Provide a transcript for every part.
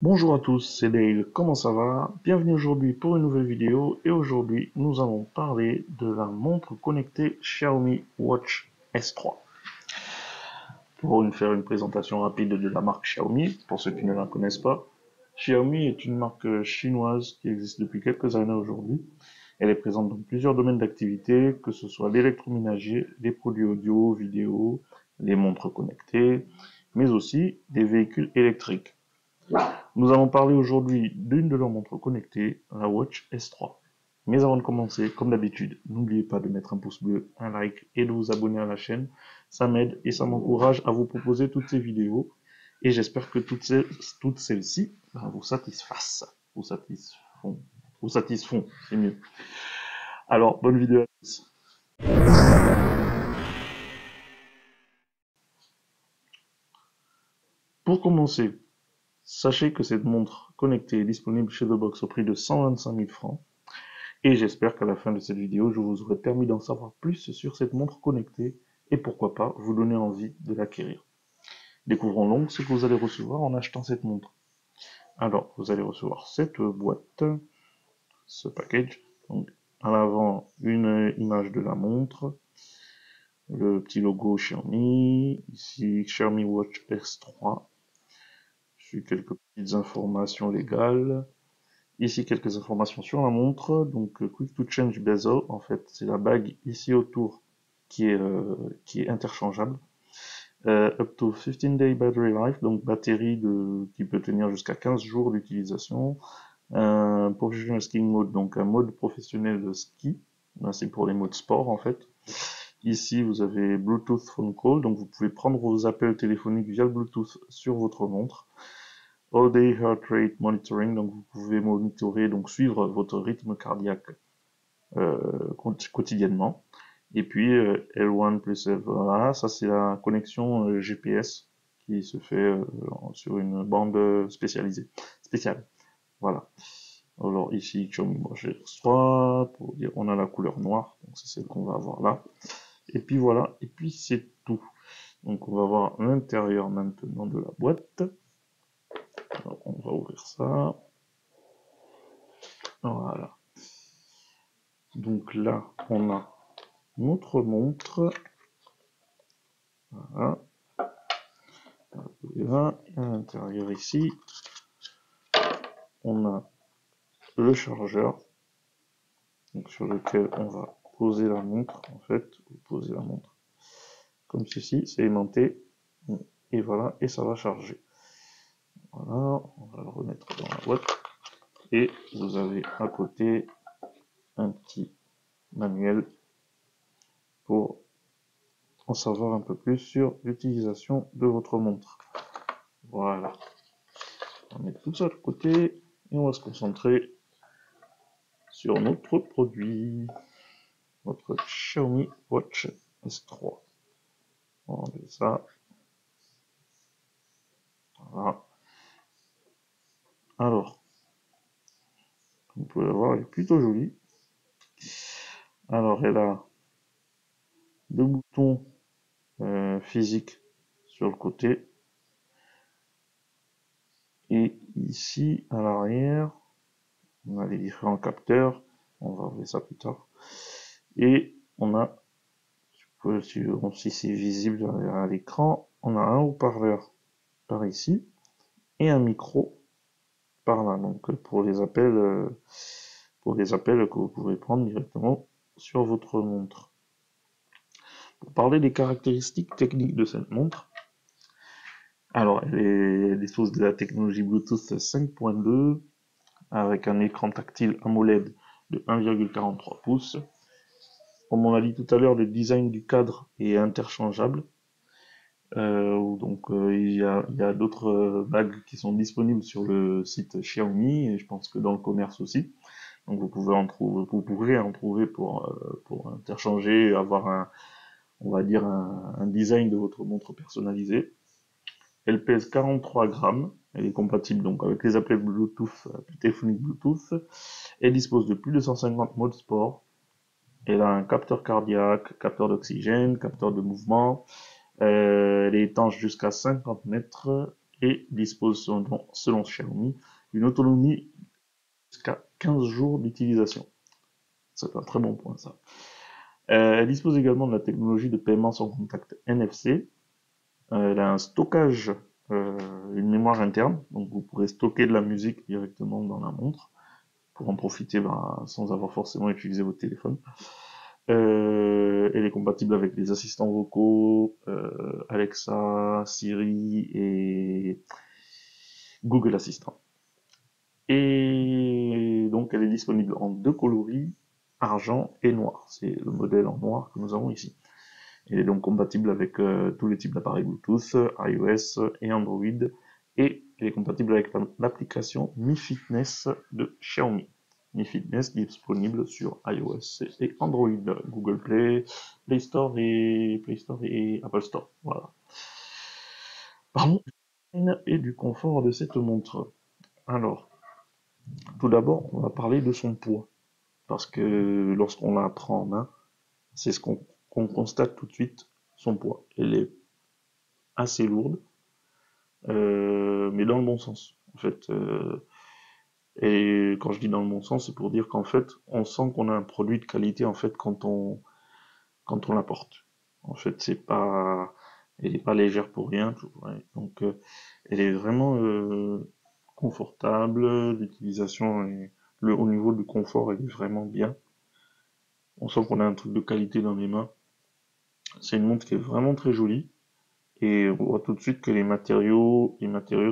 Bonjour à tous, c'est Dale, comment ça va? Bienvenue aujourd'hui pour une nouvelle vidéo et aujourd'hui nous allons parler de la montre connectée Xiaomi Watch S3. Pour faire une présentation rapide de la marque Xiaomi, pour ceux qui ne la connaissent pas, Xiaomi est une marque chinoise qui existe depuis quelques années aujourd'hui. Elle est présente dans plusieurs domaines d'activité, que ce soit l'électroménager, les produits audio, vidéo, les montres connectées, mais aussi des véhicules électriques. Nous allons parler aujourd'hui d'une de leurs montres connectées, la Watch S3. Mais avant de commencer, comme d'habitude, n'oubliez pas de mettre un pouce bleu, un like et de vous abonner à la chaîne. Ça m'aide et ça m'encourage à vous proposer toutes ces vidéos. Et j'espère que toutes celles-ci vous satisfassent, vous satisfont, c'est mieux. Alors, bonne vidéo à tous. Pour commencer, sachez que cette montre connectée est disponible chez The Box au prix de 125 000 francs. Et j'espère qu'à la fin de cette vidéo, je vous aurai permis d'en savoir plus sur cette montre connectée et pourquoi pas vous donner envie de l'acquérir. Découvrons donc ce que vous allez recevoir en achetant cette montre. Alors, vous allez recevoir cette boîte, ce package. Donc, à l'avant, une image de la montre, le petit logo Xiaomi, ici Xiaomi Watch S3, ici quelques petites informations légales. Ici, quelques informations sur la montre. Donc, Quick to Change Bezel, en fait, c'est la bague ici autour qui est interchangeable. Up to 15 day battery life, donc batterie qui peut tenir jusqu'à 15 jours d'utilisation. Professional skiing mode, donc un mode professionnel de ski. Là, c'est pour les modes sport, en fait. Ici, vous avez Bluetooth Phone Call, donc vous pouvez prendre vos appels téléphoniques via le Bluetooth sur votre montre. All Day Heart Rate Monitoring, donc vous pouvez monitorer, donc suivre votre rythme cardiaque quotidiennement. Et puis L1 plus L, voilà, ça c'est la connexion GPS qui se fait sur une bande spéciale. Voilà. Alors ici, Xiaomi Watch S3, pour dire, on a la couleur noire, donc c'est celle qu'on va avoir là. Et puis voilà, et puis c'est tout. Donc on va voir l'intérieur maintenant de la boîte. Alors, on va ouvrir ça. Voilà. Donc là, on a notre montre. Voilà. Et à l'intérieur ici, on a le chargeur, donc sur lequel on va poser la montre. En fait, vous posez la montre comme ceci, c'est aimanté. Et voilà, et ça va charger. Voilà, on va le remettre dans la boîte. Et vous avez à côté un petit manuel pour en savoir un peu plus sur l'utilisation de votre montre. Voilà. On va mettre tout ça de côté et on va se concentrer sur notre produit, notre Xiaomi Watch S3. On va enlever ça. Voilà. Alors, vous pouvez la voir, elle est plutôt jolie. Alors, elle a deux boutons physiques sur le côté. Et ici, à l'arrière, on a les différents capteurs. On va enlever ça plus tard. Et on a, si c'est visible à l'écran, on a un haut-parleur par ici et un micro par là. Donc pour les appels que vous pouvez prendre directement sur votre montre. Pour parler des caractéristiques techniques de cette montre, alors elle dispose de la technologie Bluetooth 5.2 avec un écran tactile AMOLED de 1,43 pouces. Comme on l'a dit tout à l'heure, le design du cadre est interchangeable. Il y a d'autres bagues qui sont disponibles sur le site Xiaomi et je pense que dans le commerce aussi. Donc vous pourrez en trouver pour interchanger, avoir on va dire un design de votre montre personnalisé. Elle pèse 43 grammes. Elle est compatible donc avec les appels Bluetooth, téléphoniques Bluetooth. Elle dispose de plus de 150 modes sport. Elle a un capteur cardiaque, capteur d'oxygène, capteur de mouvement. Elle est étanche jusqu'à 50 mètres et dispose selon Xiaomi d'une autonomie jusqu'à 15 jours d'utilisation. C'est un très bon point ça. Elle dispose également de la technologie de paiement sans contact NFC. Elle a un stockage, une mémoire interne, donc vous pourrez stocker de la musique directement dans la montre pour en profiter sans avoir forcément utilisé votre téléphone. Elle est compatible avec les assistants vocaux, Alexa, Siri et Google Assistant. Et donc elle est disponible en deux coloris, argent et noir. C'est le modèle en noir que nous avons ici. Elle est donc compatible avec tous les types d'appareils Bluetooth, iOS et Android. Et elle est compatible avec l'application Mi Fitness de Xiaomi. Mi Fitness disponible sur iOS et Android, Google Play, Play Store et Apple Store. Voilà. Parlons du design et du confort de cette montre. Alors, tout d'abord, on va parler de son poids. Parce que lorsqu'on la prend en main, c'est ce qu'on constate tout de suite, son poids. Elle est assez lourde, mais dans le bon sens. En fait, et quand je dis dans le bon sens, c'est pour dire qu'en fait, on sent qu'on a un produit de qualité en fait quand on la porte. En fait, elle est pas légère pour rien. Ouais. Donc, elle est vraiment confortable. L'utilisation et au niveau du confort, elle est vraiment bien. On sent qu'on a un truc de qualité dans les mains. C'est une montre qui est vraiment très jolie. Et on voit tout de suite que les matériaux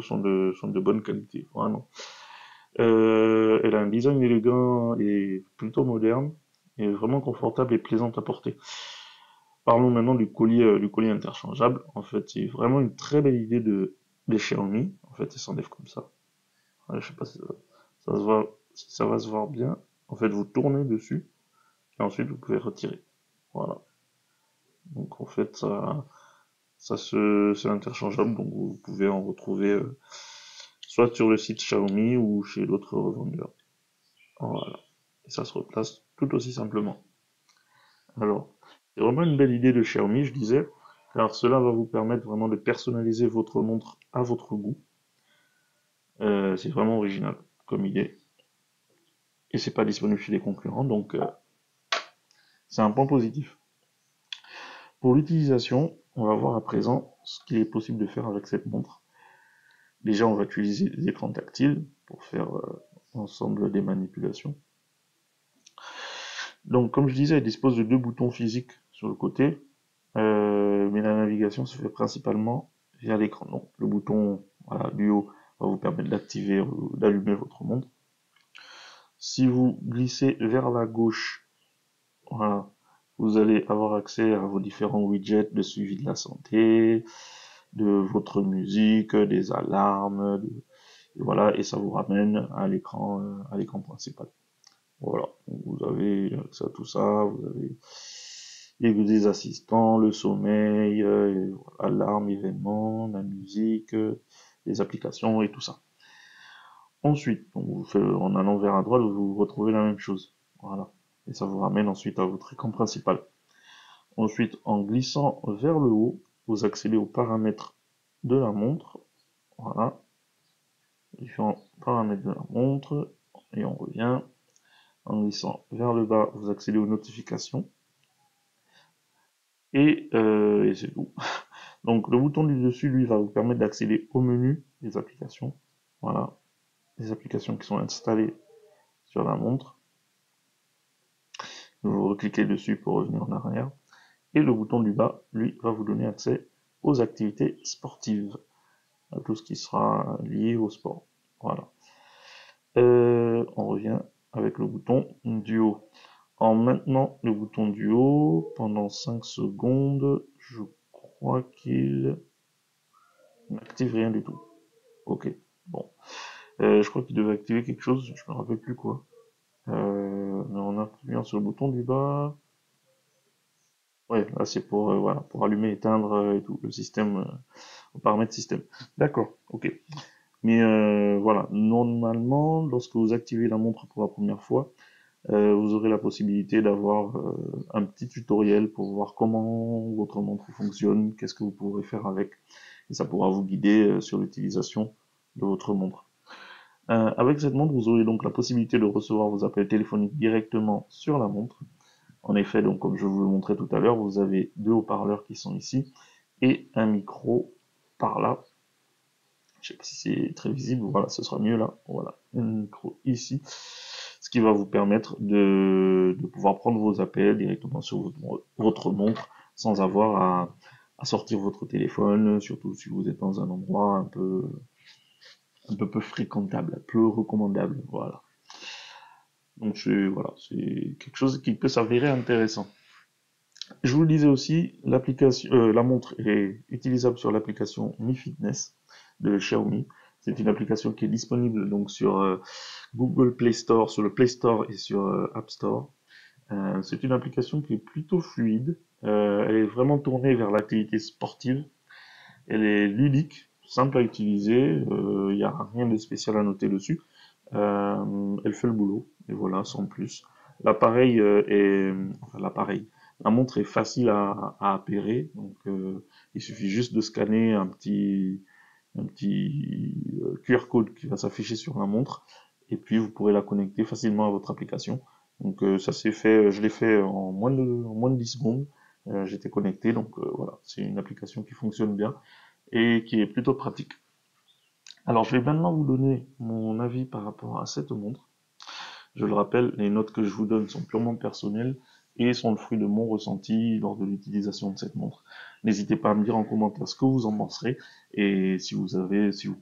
sont de bonne qualité, vraiment. Elle a un design élégant et plutôt moderne, et vraiment confortable et plaisante à porter. Parlons maintenant du collier interchangeable. En fait, c'est vraiment une très belle idée des Xiaomi. En fait, elle s'enlève comme ça. Ouais, je sais pas si ça va se voir bien. En fait, vous tournez dessus, et ensuite vous pouvez retirer. Voilà. Donc en fait, c'est interchangeable, donc vous pouvez en retrouver soit sur le site Xiaomi ou chez d'autres revendeurs. Voilà. Et ça se replace tout aussi simplement. Alors, c'est vraiment une belle idée de Xiaomi, je disais, car cela va vous permettre vraiment de personnaliser votre montre à votre goût. C'est vraiment original comme idée. Et c'est pas disponible chez les concurrents, donc c'est un point positif. Pour l'utilisation, on va voir à présent ce qu'il est possible de faire avec cette montre. Déjà, on va utiliser l'écran tactile pour faire ensemble des manipulations. Donc, comme je disais, elle dispose de deux boutons physiques sur le côté, mais la navigation se fait principalement via l'écran. Donc, le bouton du haut va vous permettre d'activer ou d'allumer votre montre. Si vous glissez vers la gauche, voilà, vous allez avoir accès à vos différents widgets de suivi de la santé, de votre musique, des alarmes, voilà, et ça vous ramène à l'écran principal. Voilà, vous avez accès à tout ça, vous avez des assistants, le sommeil, alarme, événements, la musique, les applications et tout ça. Ensuite, en allant vers à droite, vous retrouvez la même chose. Voilà. Et ça vous ramène ensuite à votre écran principal. Ensuite, en glissant vers le haut, vous accédez aux paramètres de la montre. Voilà. Différents paramètres de la montre. Et on revient. En glissant vers le bas, vous accédez aux notifications. Et c'est tout. Donc le bouton du dessus, lui, va vous permettre d'accéder au menu des applications. Voilà. Les applications qui sont installées sur la montre. Vous recliquez dessus pour revenir en arrière. Et le bouton du bas, lui, va vous donner accès aux activités sportives. À tout ce qui sera lié au sport. Voilà. On revient avec le bouton du haut. En maintenant le bouton du haut pendant 5 secondes, je crois qu'il n'active rien du tout. Ok, bon. Je crois qu'il devait activer quelque chose, je me rappelle plus quoi. Mais en appuyant sur le bouton du bas, ouais, là c'est pour voilà, pour allumer, éteindre et tout, le système, paramètre système. D'accord, ok. Mais voilà, normalement, lorsque vous activez la montre pour la première fois, vous aurez la possibilité d'avoir un petit tutoriel pour voir comment votre montre fonctionne, qu'est-ce que vous pourrez faire avec. et ça pourra vous guider sur l'utilisation de votre montre. Avec cette montre, vous aurez donc la possibilité de recevoir vos appels téléphoniques directement sur la montre. En effet, donc comme je vous le montrais tout à l'heure, vous avez 2 haut-parleurs qui sont ici et un micro par là. Je sais pas si c'est très visible, voilà, ce sera mieux là. Voilà, un micro ici, ce qui va vous permettre de pouvoir prendre vos appels directement sur votre montre sans avoir à sortir votre téléphone, surtout si vous êtes dans un endroit un peu peu fréquentable, peu recommandable, voilà. Donc voilà, c'est quelque chose qui peut s'avérer intéressant. Je vous le disais aussi, la montre est utilisable sur l'application Mi Fitness de Xiaomi. C'est une application qui est disponible donc sur Google Play Store, sur le Play Store et sur App Store. C'est une application qui est plutôt fluide. Elle est vraiment tournée vers l'activité sportive. Elle est ludique, simple à utiliser. Il n'y a rien de spécial à noter dessus. Elle fait le boulot et voilà, sans plus. L'appareil la montre est facile à appairer, donc il suffit juste de scanner un petit QR code qui va s'afficher sur la montre, et puis vous pourrez la connecter facilement à votre application. Donc ça s'est fait, je l'ai fait en moins de 10 secondes. J'étais connecté, donc voilà, c'est une application qui fonctionne bien et qui est plutôt pratique. Alors je vais maintenant vous donner mon avis par rapport à cette montre. Je le rappelle, les notes que je vous donne sont purement personnelles et sont le fruit de mon ressenti lors de l'utilisation de cette montre. N'hésitez pas à me dire en commentaire ce que vous en penserez, et si vous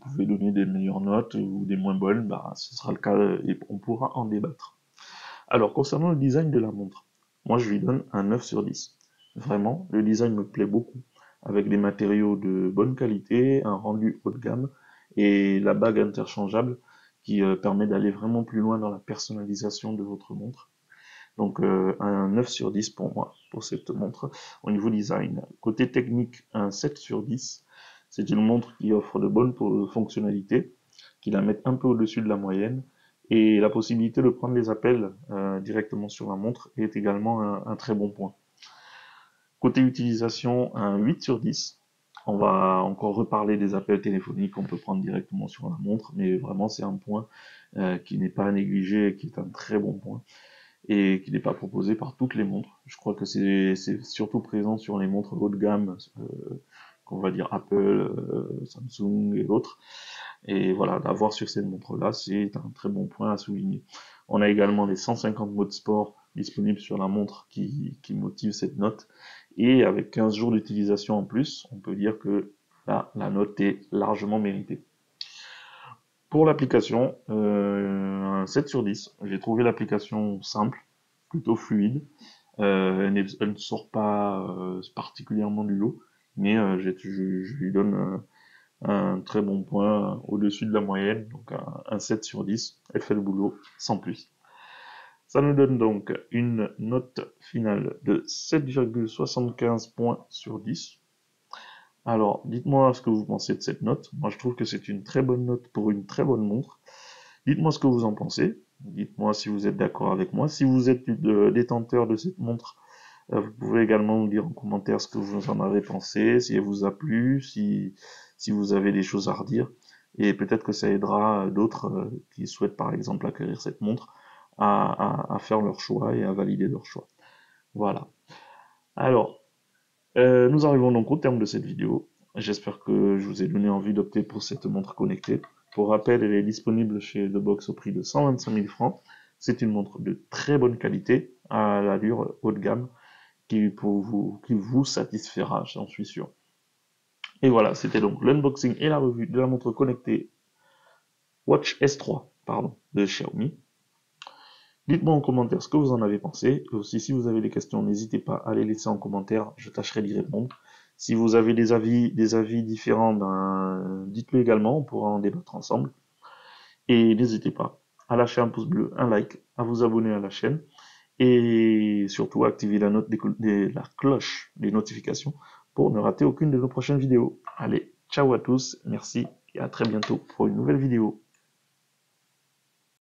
pouvez donner des meilleures notes ou des moins bonnes, bah, ce sera le cas et on pourra en débattre. Alors, concernant le design de la montre, moi je lui donne un 9 sur 10. Vraiment, le design me plaît beaucoup, avec des matériaux de bonne qualité, un rendu haut de gamme et la bague interchangeable qui permet d'aller vraiment plus loin dans la personnalisation de votre montre. Donc un 9 sur 10 pour moi, pour cette montre. Au niveau design, côté technique, un 7 sur 10. C'est une montre qui offre de bonnes fonctionnalités, qui la met un peu au-dessus de la moyenne. Et la possibilité de prendre les appels directement sur la montre est également un très bon point. Côté utilisation, un 8 sur 10. On va encore reparler des appels téléphoniques qu'on peut prendre directement sur la montre, mais vraiment c'est un point qui n'est pas à négliger et qui est un très bon point et qui n'est pas proposé par toutes les montres. Je crois que c'est surtout présent sur les montres haut de gamme, qu'on va dire Apple, Samsung et autres. Et voilà, d'avoir sur cette montre-là, c'est un très bon point à souligner. On a également les 150 modes sport disponibles sur la montre qui motivent cette note. Et avec 15 jours d'utilisation en plus, on peut dire que là, la note est largement méritée. Pour l'application, un 7 sur 10. J'ai trouvé l'application simple, plutôt fluide. Elle ne sort pas particulièrement du lot, mais je lui donne un très bon point au-dessus de la moyenne, donc un 7 sur 10. Elle fait le boulot sans plus. Ça nous donne donc une note finale de 7,75 points sur 10. Alors, dites-moi ce que vous pensez de cette note. Moi, je trouve que c'est une très bonne note pour une très bonne montre. Dites-moi ce que vous en pensez. Dites-moi si vous êtes d'accord avec moi. Si vous êtes détenteur de cette montre, vous pouvez également nous dire en commentaire ce que vous en avez pensé, si elle vous a plu, si vous avez des choses à redire. Et peut-être que ça aidera d'autres qui souhaitent par exemple acquérir cette montre à faire leur choix et à valider leur choix. Voilà. Alors, nous arrivons donc au terme de cette vidéo. J'espère que je vous ai donné envie d'opter pour cette montre connectée. Pour rappel, elle est disponible chez The Box au prix de 125 000 francs. C'est une montre de très bonne qualité, à l'allure haut de gamme, qui vous satisfera, j'en suis sûr. Et voilà, c'était donc l'unboxing et la revue de la montre connectée Watch S3, de Xiaomi. Dites-moi en commentaire ce que vous en avez pensé. Et aussi, si vous avez des questions, n'hésitez pas à les laisser en commentaire, je tâcherai d'y répondre. Si vous avez des avis différents, ben, dites-le également, on pourra en débattre ensemble. Et n'hésitez pas à lâcher un pouce bleu, un like, à vous abonner à la chaîne et surtout à activer la cloche des notifications pour ne rater aucune de nos prochaines vidéos. Allez, ciao à tous, merci et à très bientôt pour une nouvelle vidéo.